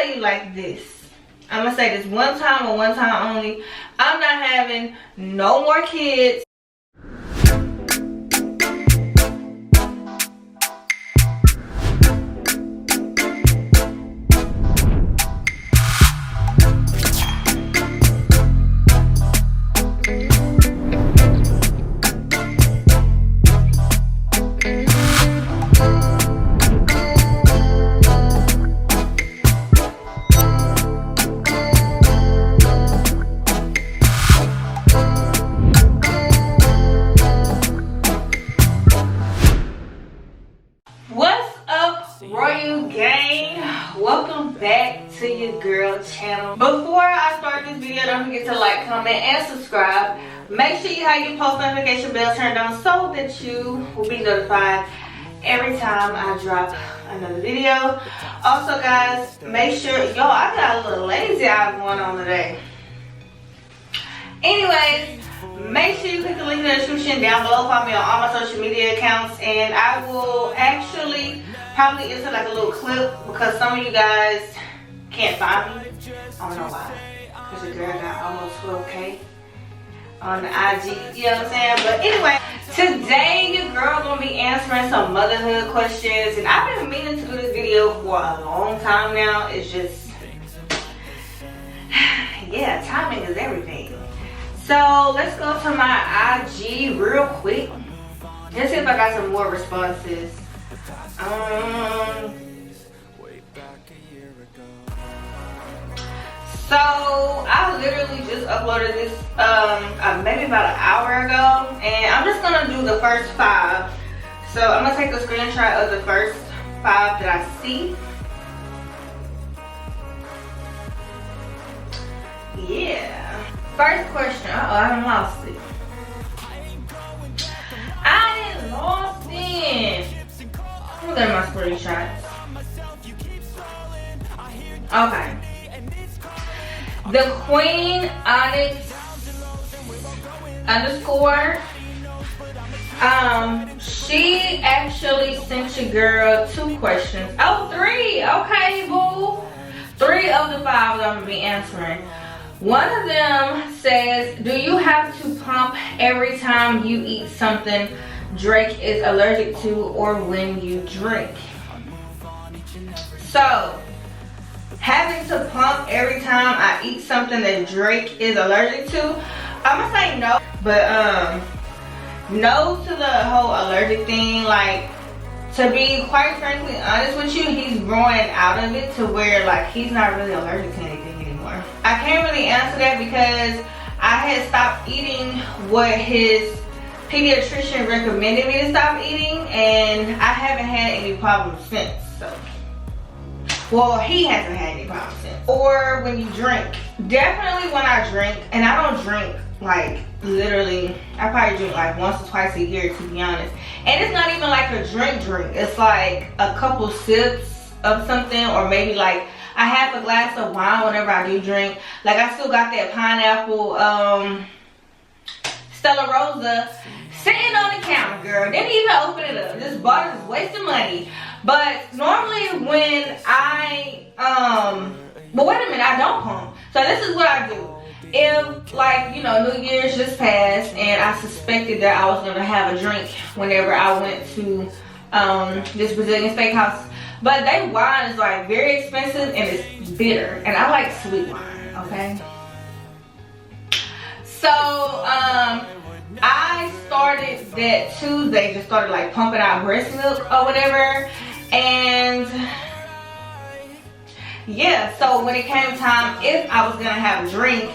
tell you like this. I'm gonna say this one time and one time only. I'm not having no more kids. Welcome back to your girl channel. Before I start this video, don't forget to like, comment, and subscribe. Make sure you have your post notification bell turned on so that you will be notified every time I drop another video. Also guys, make sure, I got a little lazy eye going on today. Anyways, make sure you click the link in the description down below. Follow me on all my social media accounts, and I will actually probably insert like a little clip because some of you guys can't find me. I don't know why. Because your girl got almost 12K on the IG, you know what I'm saying? But anyway, today your girl gonna be answering some motherhood questions, and I've been meaning to do this video for a long time now. It's just, yeah, timing is everything. So let's go to my IG real quick. Let's see if I got some more responses. So I literally just uploaded this maybe about an hour ago, and I'm just gonna do the first 5. So I'm gonna take a screenshot of the first 5 that I see. Yeah. First question. Uh-oh, I done lost it. I done lost it. Look at my screenshots. Okay. The Queen Onyx _ she actually sent your girl 2 questions. Oh, 3. Okay, boo. 3 of the 5 that I'm gonna be answering. One of them says, do you have to pump every time you eat something Drake is allergic to or when you drink? So, having to pump every time I eat something that Drake is allergic to, I'm gonna say no. But no to the whole allergic thing. Like, to be quite frankly honest with you, he's growing out of it to where like he's not really allergic to anything anymore. I can't really answer that because I had stopped eating what his pediatrician recommended me to stop eating, and I haven't had any problems since. So, well, he hasn't had any problems since. Or when you drink, definitely when I drink, and I don't drink like literally, I probably drink like once or twice a year, to be honest. And it's not even like a drink, it's like a couple sips of something, or maybe like I have a glass of wine whenever I do drink. Like I still got that pineapple Stella Rosa sitting on the counter, girl. Didn't even open it up. This bottle is wasting money. But normally when I but wait a minute, I don't pump. So this is what I do. If like, you know, New Year's just passed and I suspected that I was gonna have a drink whenever I went to this Brazilian steakhouse, but their wine is like very expensive and it's bitter, and I like sweet wine, okay? So I started that Tuesday, just started like pumping out breast milk or whatever, and yeah, so when it came time, if I was gonna have a drink,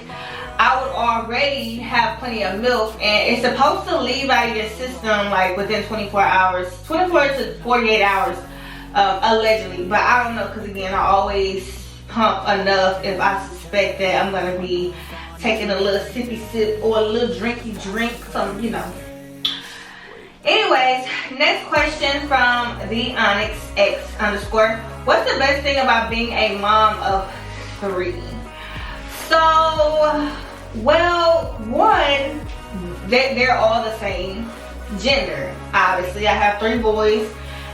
I would already have plenty of milk, and it's supposed to leave out of your system like within 24 hours, 24 to 48 hours, allegedly. But I don't know, because again, I always pump enough if I suspect that I'm gonna be taking a little sippy sip or a little drinky drink, some, you know. Anyways, next question from the Onyx X _ what's the best thing about being a mom of 3? So, well, one, they're all the same gender. Obviously, I have 3 boys,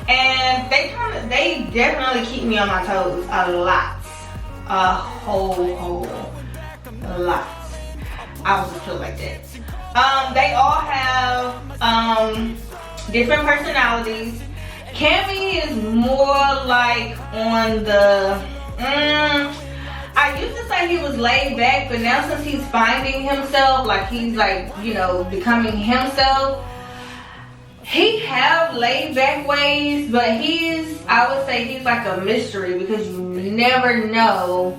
and they definitely keep me on my toes a lot. a whole lot. I would just feel like that. They all have different personalities. Cammy is more like on the I used to say he was laid back, but now since he's finding himself, like he's like, you know, becoming himself, he have laid back ways, but I would say he's like a mystery because you never know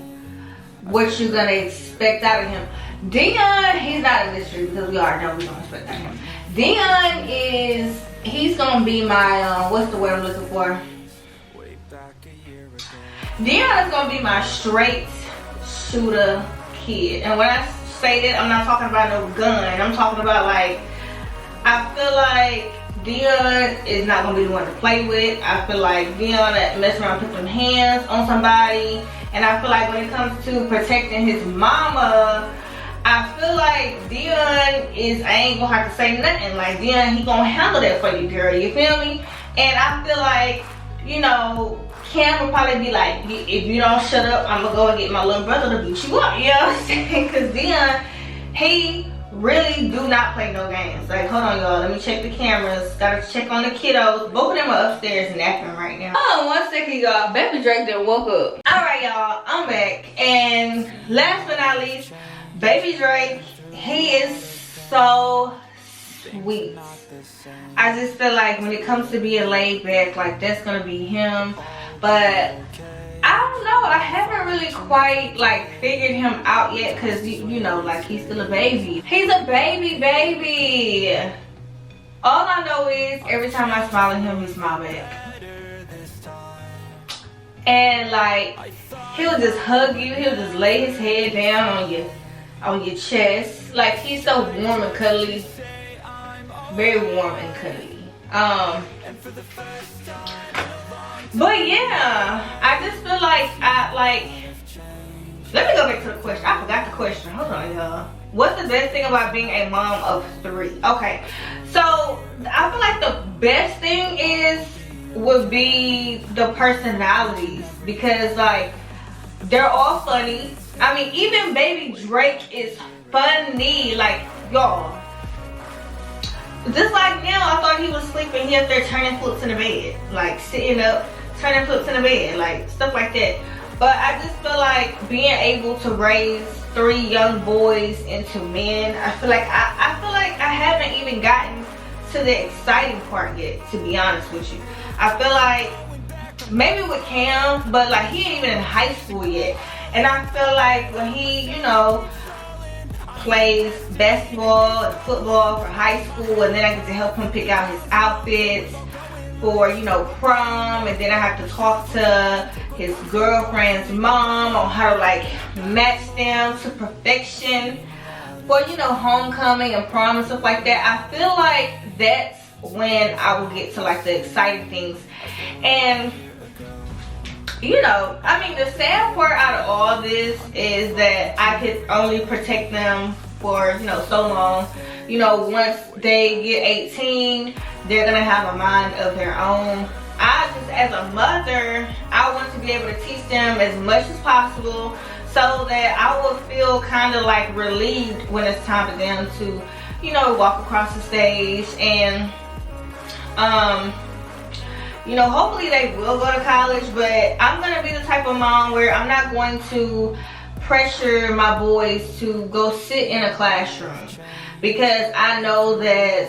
what you're gonna expect out of him. Dion, he's not a mystery because we already know what we're gonna expect out of him. Dion he's gonna be my, what's the word I'm looking for? Dion is gonna be my straight shooter kid. And when I say that, I'm not talking about no gun. I'm talking about like, I feel like Dion is not gonna be the one to play with. I feel like Dion that mess around, put some hands on somebody. And I feel like when it comes to protecting his mama, I feel like Dion I ain't gonna have to say nothing. Like Dion, he gonna handle that for you, girl. You feel me? And I feel like, you know, Cam will probably be like, if you don't shut up, I'm gonna go and get my little brother to beat you up. You know what I'm saying? Because Dion, he really do not play no games. Like, hold on, y'all. Let me check the cameras. Gotta check on the kiddos. Both of them are upstairs napping right now. Hold on 1 second, y'all. Baby Drake done woke up. Alright, y'all. I'm back. And last but not least, Baby Drake, he is so sweet. I just feel like when it comes to being laid back, like that's gonna be him. But I don't know, I haven't really quite like figured him out yet because you know, like he's still a baby. He's a baby. All I know is every time I smile at him, he smile back. And like he'll just hug you, he'll just lay his head down on your chest. Like he's so warm and cuddly. Very warm and cuddly. But yeah, I just feel like let me go back to the question. I forgot the question. Hold on, y'all. What's the best thing about being a mom of 3? Okay, so I feel like the best thing would be the personalities, because like they're all funny. I mean, even Baby Drake is funny. Like, y'all, just like now, I thought he was sleeping. He up there turning flips in the bed, like sitting up, turning flips in the bed, like stuff like that. But I just feel like being able to raise 3 young boys into men, I feel like I haven't even gotten to the exciting part yet, to be honest with you. I feel like maybe with Cam, but like he ain't even in high school yet. And I feel like when he, you know, plays basketball and football for high school, and then I get to help him pick out his outfits for, you know, prom, and then I have to talk to his girlfriend's mom on how to like match them to perfection for, you know, homecoming and prom and stuff like that. I feel like that's when I will get to like the exciting things. And you know, I mean, the sad part out of all this is that I could only protect them for, you know, so long. You know, once they get 18, they're gonna have a mind of their own. I just, as a mother, I want to be able to teach them as much as possible so that I will feel kind of like relieved when it's time for them to, you know, walk across the stage. And you know, hopefully they will go to college, but I'm gonna be the type of mom where I'm not going to pressure my boys to go sit in a classroom, because I know that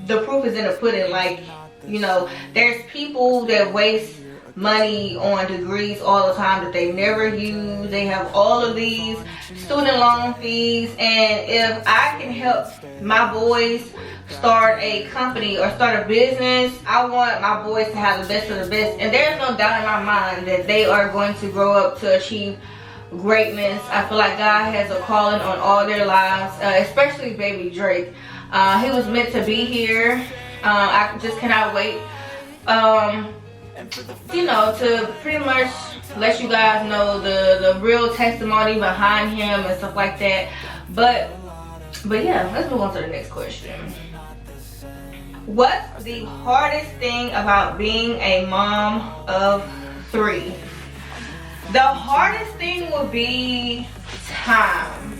the proof is in the pudding. Like, you know, there's people that waste money on degrees all the time that they never use. They have all of these student loan fees, and if I can help my boys start a company or start a business, I want my boys to have the best of the best. And there's no doubt in my mind that they are going to grow up to achieve greatness. I feel like God has a calling on all their lives, especially Baby Drake. He was meant to be here. I just cannot wait, you know, to pretty much let you guys know the real testimony behind him and stuff like that. But yeah, let's move on to the next question. What's the hardest thing about being a mom of 3? The hardest thing would be time.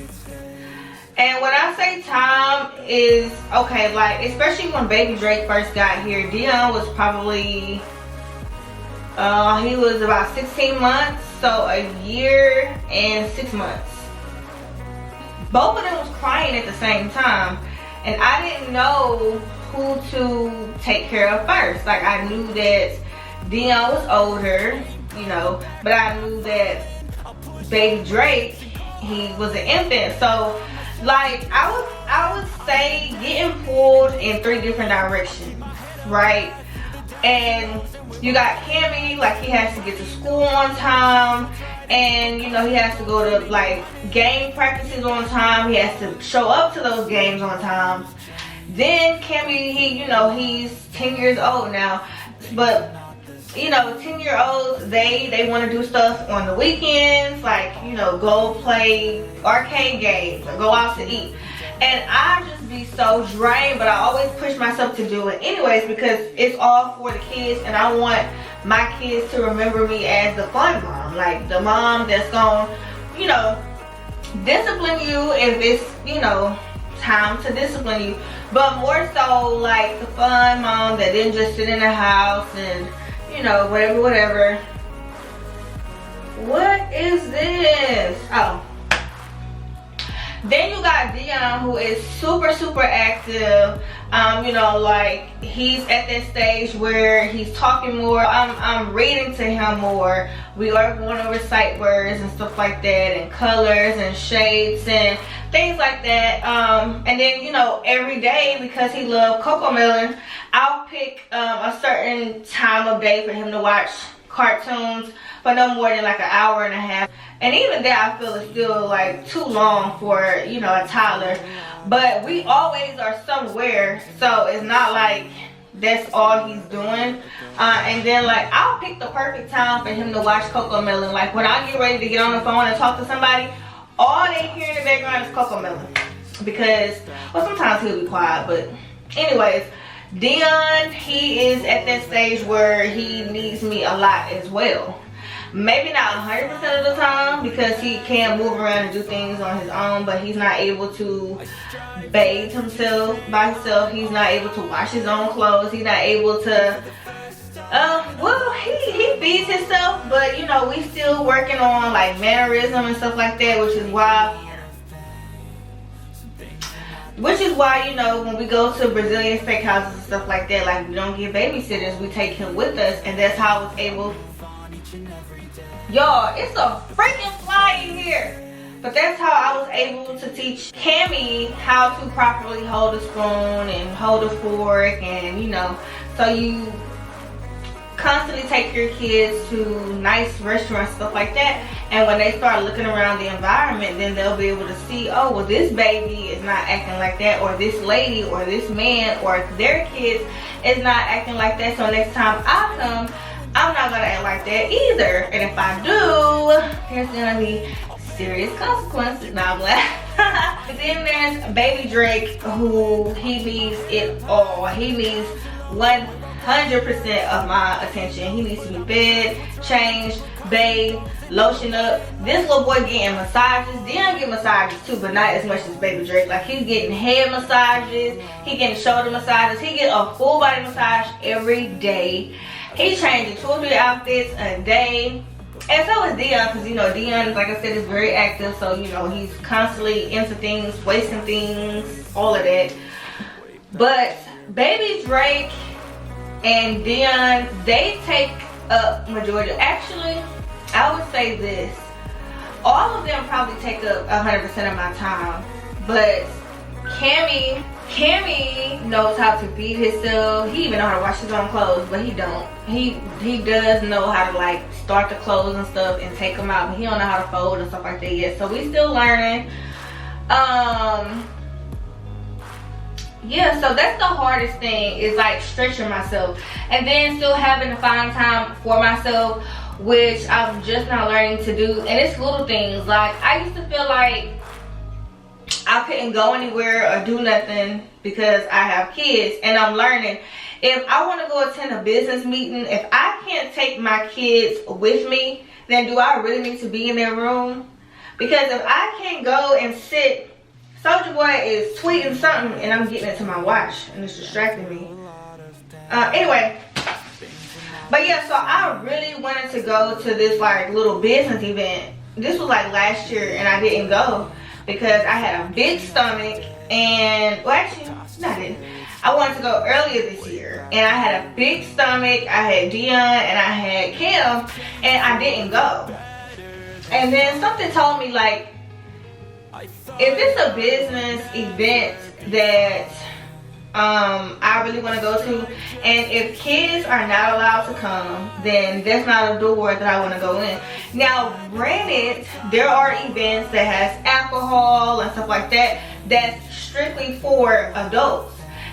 And when I say time is, okay, like, especially when baby Drake first got here, Dion was probably, he was about 16 months, so a year and 6 months. Both of them was crying at the same time, and I didn't know who to take care of first. Like, I knew that Dion was older, you know, but I knew that baby Drake, he was an infant. So, like, I would say getting pulled in 3 different directions, right? And you got Cammy, like, he has to get to school on time, and you know, he has to go to like game practices on time. He has to show up to those games on time. Then Cammy, you know, he's 10 years old now, but you know, 10-year-olds, they want to do stuff on the weekends, like, you know, go play arcade games or go out to eat. And I just be so drained, but I always push myself to do it anyways, because it's all for the kids, and I want my kids to remember me as the fun mom, like the mom that's gonna, you know, discipline you if it's, you know, time to discipline you, but more so like the fun mom that didn't just sit in the house and, you know, whatever. What is this? Oh. Then you got Dion, who is super active. You know, like, he's at that stage where he's talking more. I'm reading to him more. We are going over sight words and stuff like that, and colors and shapes and things like that. And then, you know, every day, because he loves Cocomelon, I'll pick a certain time of day for him to watch cartoons for no more than like an hour and a half. And even that, I feel, is still like too long for, you know, a toddler. But we always are somewhere, so it's not like that's all he's doing. And then, like, I'll pick the perfect time for him to watch Cocomelon. Like, when I get ready to get on the phone and talk to somebody, all they hear in the background is Cocomelon. Because, well, sometimes he'll be quiet, but anyways, Dion, he is at that stage where he needs me a lot as well. Maybe not 100% of the time, because he can move around and do things on his own, but he's not able to bathe himself by himself. He's not able to wash his own clothes. He's not able to, well, he feeds himself, but you know, we still working on like mannerism and stuff like that, which is why, you know, when we go to Brazilian steakhouses and stuff like that, like, we don't get babysitters, we take him with us, and that's how I was able. Y'all, it's a freaking fly in here. But that's how I was able to teach Cammy how to properly hold a spoon and hold a fork, and you know, so you constantly take your kids to nice restaurants, stuff like that, and when they start looking around the environment, then they'll be able to see, oh, well, this baby is not acting like that, or this lady or this man or their kids is not acting like that, so next time I come, I'm not gonna act like that either. And if I do, there's gonna be serious consequences. Now I'm laughing. Then there's baby Drake, who he needs it all. He needs 100% of my attention. He needs to be fed, changed, bathed, lotion up. This little boy getting massages. Dion get massages too, but not as much as baby Drake. Like, he's getting head massages, he getting shoulder massages, he get a full body massage every day. He's changing 2 or 3 outfits a day. And so is Dion, because, you know, Dion, like I said, is very active. So, you know, he's constantly into things, wasting things, all of that. But baby Drake and Dion, they take up majority. Actually, I would say this. All of them probably take up 100% of my time. But Cammy knows how to feed himself. He even know how to wash his own clothes, but he don't. He does know how to like start the clothes and stuff and take them out, but he don't know how to fold and stuff like that yet. So we still learning. Yeah, so that's the hardest thing, is like stretching myself and then still having to find time for myself, which I'm just now learning to do. And it's little things. Like, I used to feel like I couldn't go anywhere or do nothing because I have kids, and I'm learning If I want to go attend a business meeting, if I can't take my kids with me, then do I really need to be in their room? Because if I can't go and sit, Soulja Boy is tweeting something and I'm getting into my watch and it's distracting me. Anyway, but yeah, so I really wanted to go to this like little business event. This was like last year and I didn't go because I had a big stomach and, well actually, no I didn't. I wanted to go earlier this year and I had a big stomach. I had Dion and I had Kim and I didn't go. And then something told me like, if it's a business event that I really want to go to, and if kids are not allowed to come, then that's not a door that I want to go in. Now granted, there are events that has alcohol and stuff like that that's strictly for adults,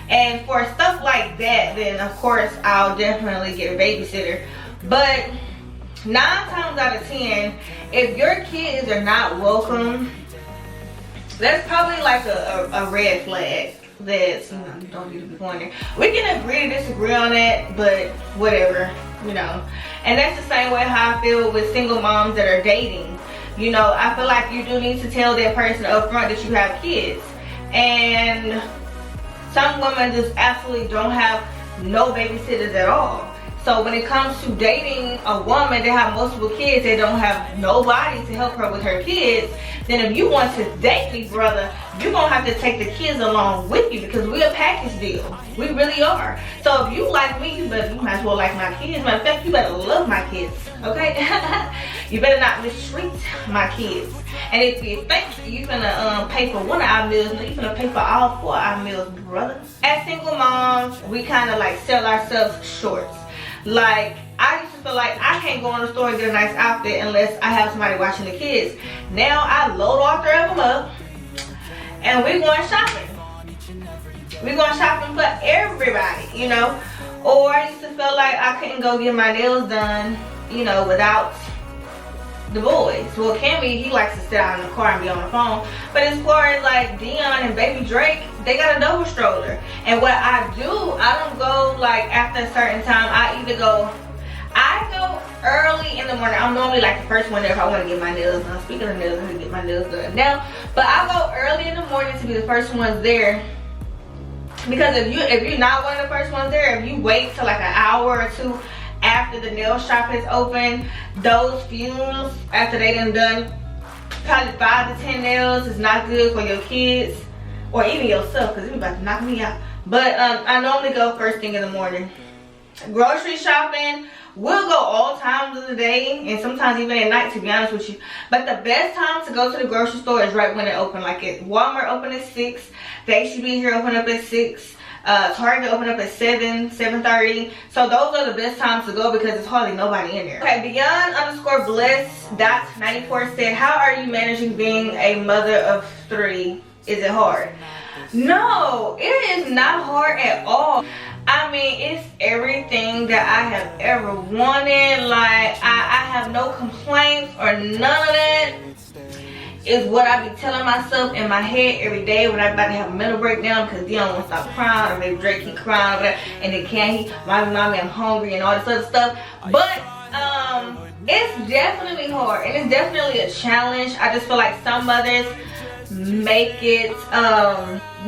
and for stuff like that, then of course I'll definitely get a babysitter. But 9 times out of 10, if your kids are not welcome, that's probably like a red flag that, you know, you don't need to be going there. We can agree to disagree on that, but whatever, you know. And that's the same way how I feel with single moms that are dating. You know, I feel like you do need to tell that person up front that you have kids. And some women just absolutely don't have no babysitters at all. So when it comes to dating a woman that have multiple kids, they don't have nobody to help her with her kids, then if you want to date me, brother, you're gonna have to take the kids along with you because we're a package deal. We really are. So if you like me, you might as well like my kids. Matter of fact, you better love my kids, okay? You better not mistreat my kids. And if you think you're gonna pay for one of our meals, you're gonna pay for all 4 of our meals, brother. As single moms, we kind of like sell ourselves short. Like, I used to feel like I can't go in the store and get a nice outfit unless I have somebody watching the kids. Now I load all 3 of them up and we're going shopping. We're going shopping for everybody, you know. Or I used to feel like I couldn't go get my nails done, you know, without the boys. Well, Cammy, he likes to sit out in the car and be on the phone. But as far as like Dion and baby Drake, they got a double stroller. And what I do, I don't go like after a certain time. I go early in the morning. I'm normally like the first one there if I want to get my nails done. Speaking of nails, I'm gonna get my nails done now. But I go early in the morning to be the first ones there. Because if you're not one of the first ones there, if you wait till like an hour or 2 after the nail shop is open, those fumes after they done probably 5 to 10 nails is not good for your kids or even yourself, because you're about to knock me out. But I normally go first thing in the morning. Grocery shopping, we'll go all times of the day and sometimes even at night, to be honest with you. But the best time to go to the grocery store is right when they open. Like at Walmart open at 6, the HEB here open up at 6. Target open up at 7:30. So those are the best times to go because there's hardly nobody in there. Okay, beyond_bless.94 said, how are you managing being a mother of 3? Is it hard? No, it is not hard at all. I mean, it's everything that I have ever wanted. Like, I have no complaints or none of that. Is what I be telling myself in my head every day when I'm about to have a mental breakdown because Dion won't stop crying, or maybe Drake keep crying over there, and then can't mommy, I'm hungry and all this other stuff. But it's definitely hard and it's definitely a challenge. I just feel like some mothers make it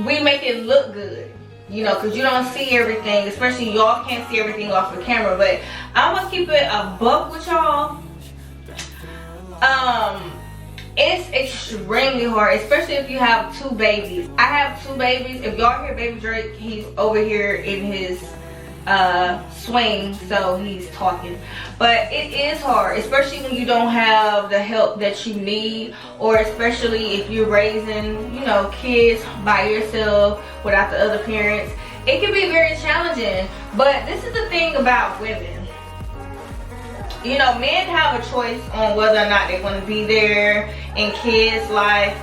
we make it look good, you know, because you don't see everything, especially y'all can't see everything off the camera. But I'm gonna keep it a buck with y'all. It's extremely hard, especially if you have 2 babies. I have 2 babies. If y'all hear baby Drake, he's over here in his swing, so he's talking. But it is hard, especially when you don't have the help that you need, or especially if you're raising, you know, kids by yourself without the other parents. It can be very challenging. But this is the thing about women. You know, men have a choice on whether or not they want to be there in kids' life.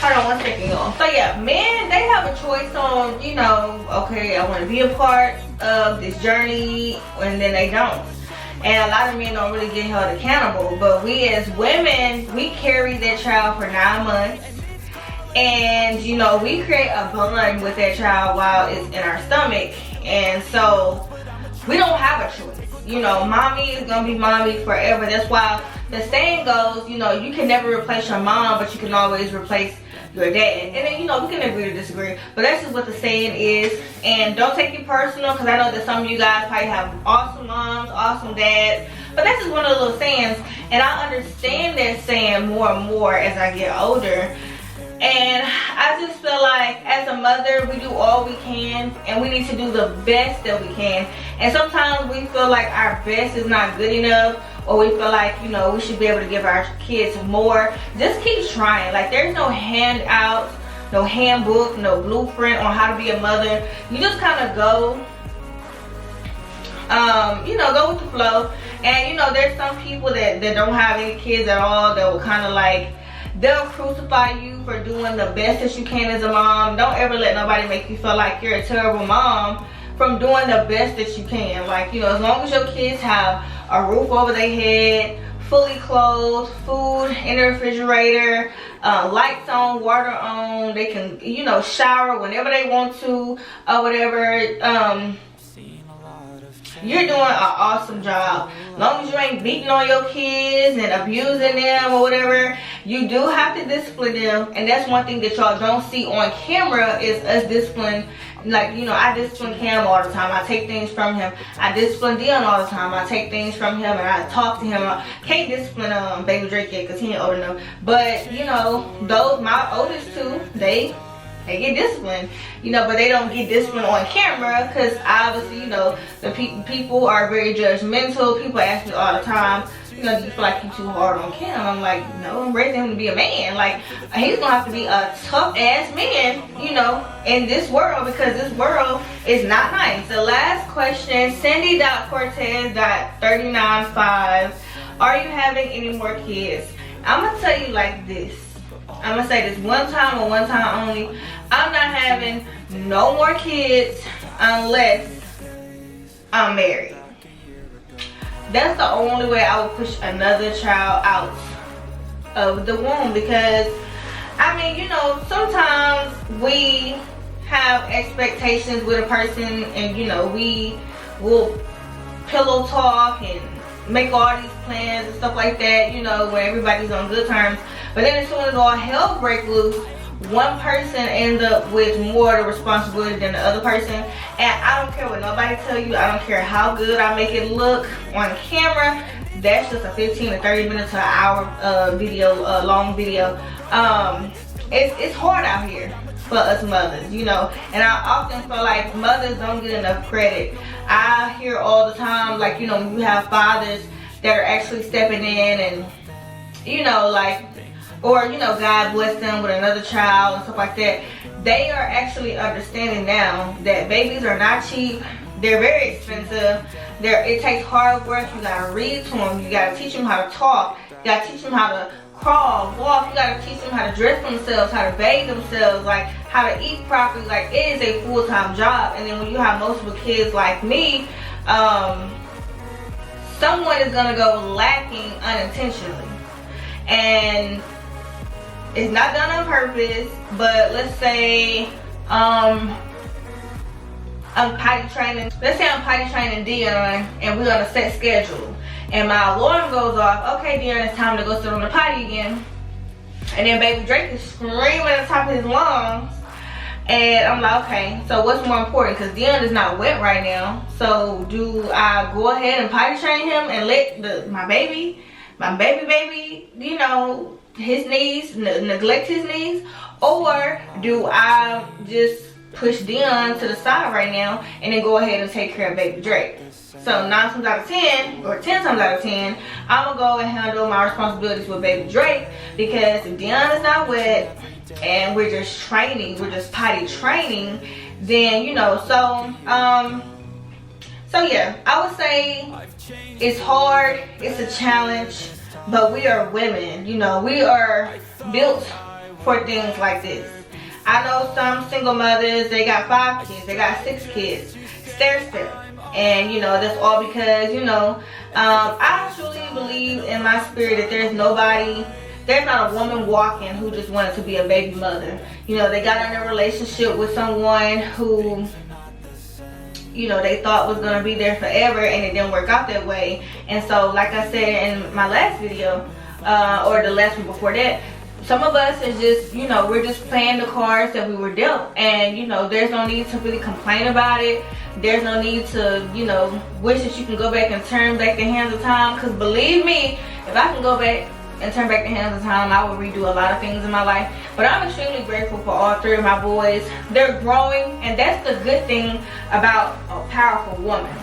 Hold on one second, y'all. So yeah, men, they have a choice on, you know, okay, I want to be a part of this journey, and then they don't. And a lot of men don't really get held accountable. But we as women, we carry that child for 9 months. And, you know, we create a bond with that child while it's in our stomach. And so we don't have a choice. You know, mommy is gonna be mommy forever. That's why the saying goes, you know, you can never replace your mom, but you can always replace your dad. And then, you know, we can agree to disagree, but that's just what the saying is. And don't take it personal, because I know that some of you guys probably have awesome moms, awesome dads, but that's just one of the little sayings. And I understand that saying more and more as I get older. And I just feel like as a mother, we do all we can, and we need to do the best that we can. And sometimes we feel like our best is not good enough, or we feel like, you know, we should be able to give our kids more. Just keep trying. Like, there's no handout, no handbook, no blueprint on how to be a mother. You just kind of go, you know, go with the flow. And, you know, there's some people that don't have any kids at all that will kind of like, they'll crucify you for doing the best that you can as a mom. Don't ever let nobody make you feel like you're a terrible mom from doing the best that you can. Like, you know, as long as your kids have a roof over their head, fully clothed, food in the refrigerator, lights on, water on, they can, you know, shower whenever they want to or whatever. You're doing an awesome job. As long as you ain't beating on your kids and abusing them or whatever, you do have to discipline them. And that's one thing that y'all don't see on camera is us discipline. Like, you know, I discipline Cam all the time. I take things from him. I discipline Dion all the time. I take things from him and I talk to him. I can't discipline baby Drake yet because he ain't old enough. But, you know, those, my oldest two, they get disciplined, you know, but they don't get disciplined on camera because obviously, you know, the people are very judgmental. People ask me all the time, you know, do you feel like you're too hard on Cam? I'm like, no, I'm raising him to be a man. Like, he's gonna have to be a tough ass man, you know, in this world, because this world is not nice. The last question, Cindy.Cortez.395, are you having any more kids? I'm gonna tell you like this. I'm gonna say this one time and one time only. I'm not having no more kids unless I'm married. That's the only way I would push another child out of the womb, because I mean, you know, sometimes we have expectations with a person, and you know, we will pillow talk and make all these plans and stuff like that, you know, where everybody's on good terms. But then as soon as all hell breaks loose, one person ends up with more of the responsibility than the other person. And I don't care what nobody tell you. I don't care how good I make it look on camera. That's just a 15 to 30 minutes to an hour video, long video. It's hard out here for us mothers, you know. And I often feel like mothers don't get enough credit. I hear all the time, like, you know, you have fathers that are actually stepping in and, you know, like, or, you know, God bless them with another child and stuff like that. They are actually understanding now that babies are not cheap. They're very expensive. It takes hard work. You gotta read to them. You gotta teach them how to talk. You gotta teach them how to crawl, walk. You gotta teach them how to dress themselves, how to bathe themselves, like how to eat properly. Like, it is a full-time job. And then when you have multiple kids like me, someone is gonna go lacking unintentionally. And it's not done on purpose, but let's say I'm potty training. Let's say I'm potty training Dion and we're on a set schedule. And my alarm goes off. Okay, Dion, it's time to go sit on the potty again. And then baby Drake is screaming at the top of his lungs. And I'm like, okay, so what's more important? Because Dion is not wet right now. So do I go ahead and potty train him and let my baby, you know, his needs, neglect his needs? Or do I just push Dion to the side right now and then go ahead and take care of baby Drake? So 9 times out of 10, or 10 times out of 10, I'm gonna go and handle my responsibilities with baby Drake, because if Dion is not wet and we're just training, we're just potty training, then, you know, so yeah, I would say it's hard, it's a challenge, but we are women, you know, we are built for things like this. I know some single mothers, they got 5 kids, they got 6 kids, stair step. And, you know, that's all because, you know, I truly believe in my spirit that there's not a woman walking who just wanted to be a baby mother. You know, they got in a relationship with someone who, you know, they thought was gonna be there forever, and it didn't work out that way. And so, like I said in my last video, or the last one before that, some of us is just, you know, we're just playing the cards that we were dealt, and you know, there's no need to really complain about it. There's no need to, you know, wish that you can go back and turn back the hands of time, because believe me, if I can go back and turn back the hands of time, I would redo a lot of things in my life. But I'm extremely grateful for all 3 of my boys. They're growing, and that's the good thing about a powerful woman.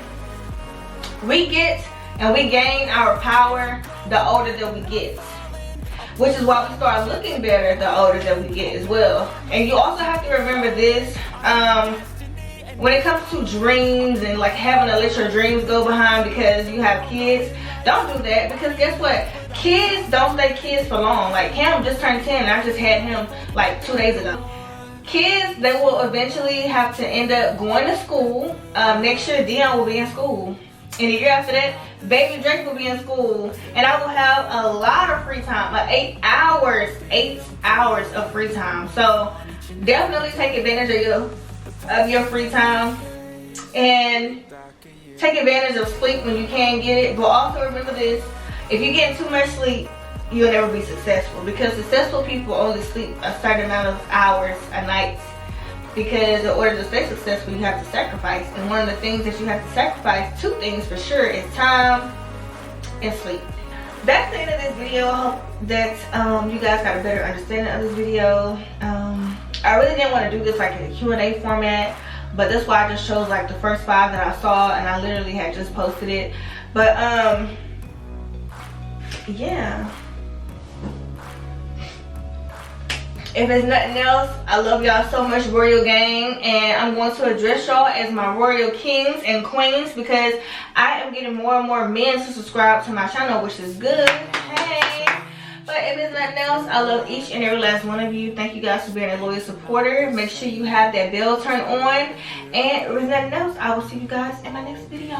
We get and we gain our power the older that we get, which is why we start looking better the older that we get as well. And you also have to remember this, when it comes to dreams and like having to let your dreams go behind because you have kids, don't do that, because guess what? Kids don't stay kids for long. Like Cam just turned 10 and I just had him like 2 days ago. Kids, they will eventually have to end up going to school. Next year, Dion will be in school. And the year after that, baby Drake will be in school. And I will have a lot of free time, like 8 hours of free time. So definitely take advantage of your free time. And take advantage of sleep when you can get it. But also remember this, if you're getting too much sleep, you'll never be successful, because successful people only sleep a certain amount of hours a night, because in order to stay successful, you have to sacrifice. And one of the things that you have to sacrifice, 2 things for sure, is time and sleep. That's the end of this video. I hope that you guys got a better understanding of this video. I really didn't want to do this like in a Q&A format, but that's why I just chose like the first 5 that I saw, and I literally had just posted it. But yeah, if there's nothing else, I love y'all so much, Royal Gang, and I'm going to address y'all as my Royal Kings and Queens, because I am getting more and more men to subscribe to my channel, which is good. Hey, but if there's nothing else, I love each and every last one of you. Thank you guys for being a loyal supporter. Make sure you have that bell turned on, and if there's nothing else, I will see you guys in my next video.